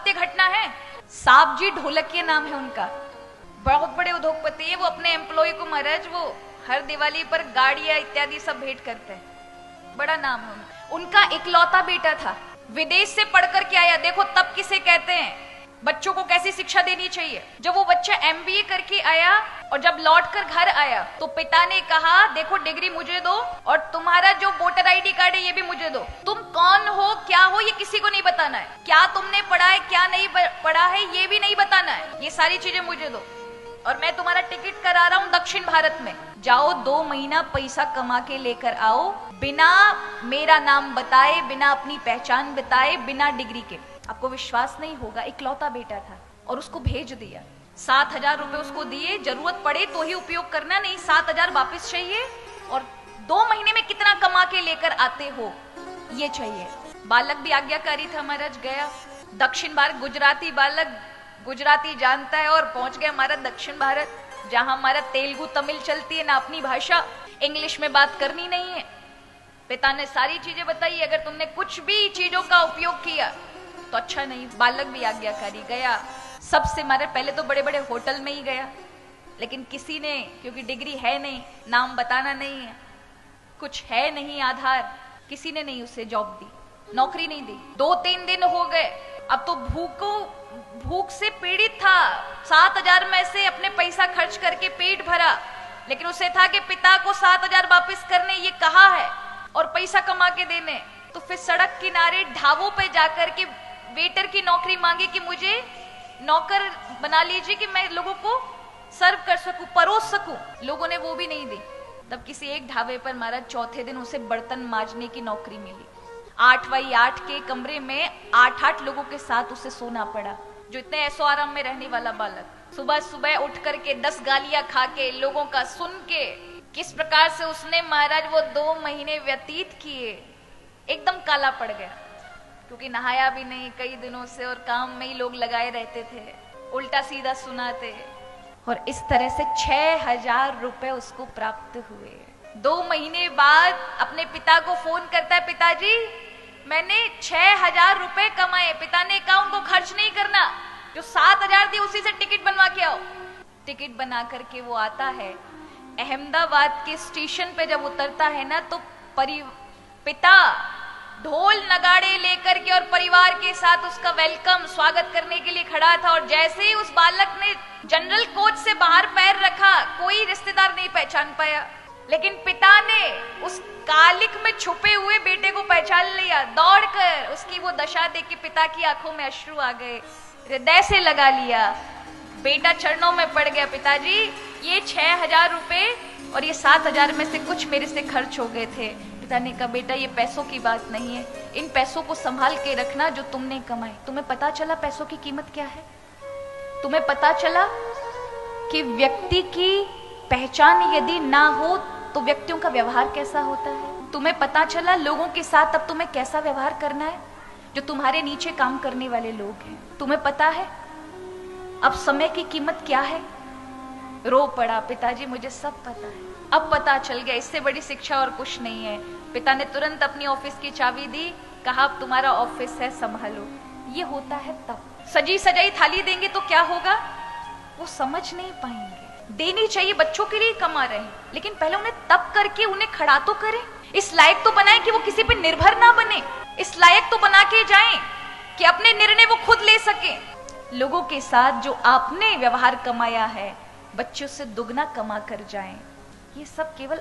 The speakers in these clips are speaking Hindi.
सत्य घटना है। साहब जी ढोलकिया नाम है उनका, बहुत बड़े उद्योगपति है। वो अपने एम्प्लॉय को महाराज वो हर दिवाली पर गाड़ियां इत्यादि सब भेंट करते हैं, बड़ा नाम है उनका। उनका इकलौता बेटा था, विदेश से पढ़ करके आया। देखो तब किसे कहते हैं बच्चों को कैसी शिक्षा देनी चाहिए। जब वो बच्चा एमबीए करके आया और जब लौटकर घर आया तो पिता ने कहा देखो डिग्री मुझे दो और तुम्हारा जो वोटर आईडी कार्ड है ये भी मुझे दो। तुम कौन हो क्या हो ये किसी को नहीं बताना है, क्या तुमने पढ़ा है क्या नहीं पढ़ा है ये भी नहीं बताना है, ये सारी चीजें मुझे दो और मैं तुम्हारा टिकट करा रहा हूँ दक्षिण भारत में। जाओ 2 महीना पैसा कमा के लेकर आओ, बिना मेरा नाम बताए, बिना अपनी पहचान बताए, बिना डिग्री के। आपको विश्वास नहीं होगा, इकलौता बेटा था और उसको भेज दिया। 7,000 रुपए उसको दिए, जरूरत पड़े तो ही उपयोग करना, नहीं 7,000 वापस चाहिए और 2 महीने में कितना कमा के लेकर आते हो ये चाहिए। बालक भी आज्ञाकारी था महाराज, गया दक्षिण भारत, गुजराती बालक गुजराती जानता है और पहुंच गया हमारा दक्षिण भारत, जहां हमारा तेलुगु तमिल चलती है ना, अपनी भाषा, इंग्लिश में बात करनी नहीं है। पिता ने सारी चीजें बताई, अगर तुमने कुछ भी चीजों का उपयोग किया तो अच्छा नहीं। बालक भी आज्ञाकारी, गया सबसे मारे, पहले तो बड़े बड़े होटल में ही गया, लेकिन किसी ने, क्योंकि डिग्री है नहीं, नाम बताना नहीं है, कुछ है नहीं आधार, किसी ने नहीं उसे जॉब दी, नौकरी नहीं दी। 2-3 दिन हो गए, अब तो भूख से पीड़ित था। 7,000 में से अपने पैसा खर्च करके पेट भरा, लेकिन उसे था कि पिता को 7,000 वापस करने ये कहा है और पैसा कमा के देने। तो फिर सड़क किनारे ढाबों पे जाकर के वेटर की नौकरी मांगी कि मुझे नौकर बना लीजिए कि मैं लोगों को सर्व कर सकूं, परोस सकूं। लोगों ने वो भी नहीं दी। तब किसी एक ढाबे पर महाराज चौथे दिन उसे बर्तन मांजने की नौकरी मिली। 8x8 के कमरे में 8-8 लोगों के साथ उसे सोना पड़ा। जो इतने ऐसो आराम में रहने वाला बालक, सुबह सुबह उठ करके 10 गालियां खा के, लोगों का सुन के, किस प्रकार से उसने महाराज वो 2 महीने व्यतीत किए। एकदम काला पड़ गया, क्योंकि नहाया भी नहीं कई दिनों से और काम में ही लोग लगाए रहते थे, उल्टा सीधा सुनाते, और इस तरह से 6,000 रुपए उसको प्राप्त हुए। 2 महीने बाद अपने पिता को फोन करता है, पिताजी मैंने 6,000 रुपए कमाए। पिता ने कहा उनको खर्च नहीं करना, जो 7,000 दिए उसी से टिकट बनवा के आओ। टिकट बना करके वो आता है, अहमदाबाद के स्टेशन पे जब उतरता है ना, तो पिता ढोल नगाड़े लेकर के और परिवार के साथ उसका वेलकम, स्वागत करने के लिए खड़ा था। और जैसे ही उस बालक ने जनरल कोच से बाहर पैर रखा, कोई रिश्तेदार नहीं पहचान पाया, लेकिन पिता ने उस कालिक में छुपे हुए बेटे को पहचान लिया। दौड़कर उसकी वो दशा देख के पिता की आंखों में अश्रु आ गए, हृदय से लगा लिया। बेटा चरणों में पड़ गया, पिताजी ये 6,000 रुपए और ये 7,000 में से कुछ मेरे से खर्च हो गए थे। पिता ने कहा बेटा ये पैसों की बात नहीं है, इन पैसों को संभाल के रखना जो तुमने कमाए। तुम्हें पता चला पैसों की कीमत क्या है? तुम्हें पता चला कि व्यक्ति की पहचान यदि ना हो तो व्यक्तियों का व्यवहार कैसा होता है? तुम्हें पता चला लोगों के साथ अब तुम्हें कैसा व्यवहार करना है, जो तुम्हारे नीचे काम करने वाले लोग हैं? तुम्हें पता है अब समय की कीमत क्या है? रो पड़ा, पिताजी मुझे सब पता है, अब पता चल गया, इससे बड़ी शिक्षा और कुछ नहीं है। पिता ने तुरंत अपनी ऑफिस की चाबी दी, कहा अब तुम्हारा ऑफिस है, संभालो। ये होता है तब। सजी सजाई थाली देंगे तो क्या होगा? वो समझ नहीं पाएंगे। देनी चाहिए, बच्चों के लिए कमा रहे हैं, लेकिन पहले उन्हें तब करके उन्हें खड़ा तो करें, इस लायक तो बनाए कि वो किसी पे निर्भर ना बने, इस लायक तो बना के जाएं कि अपने निर्णय वो खुद ले सके। लोगों के साथ जो आपने व्यवहार कमाया है, बच्चों से दुगना कमा कर जाएं। ये सब केवल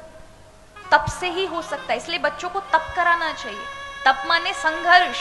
तप से ही हो सकता है, इसलिए बच्चों को तप कराना चाहिए। तप माने संघर्ष,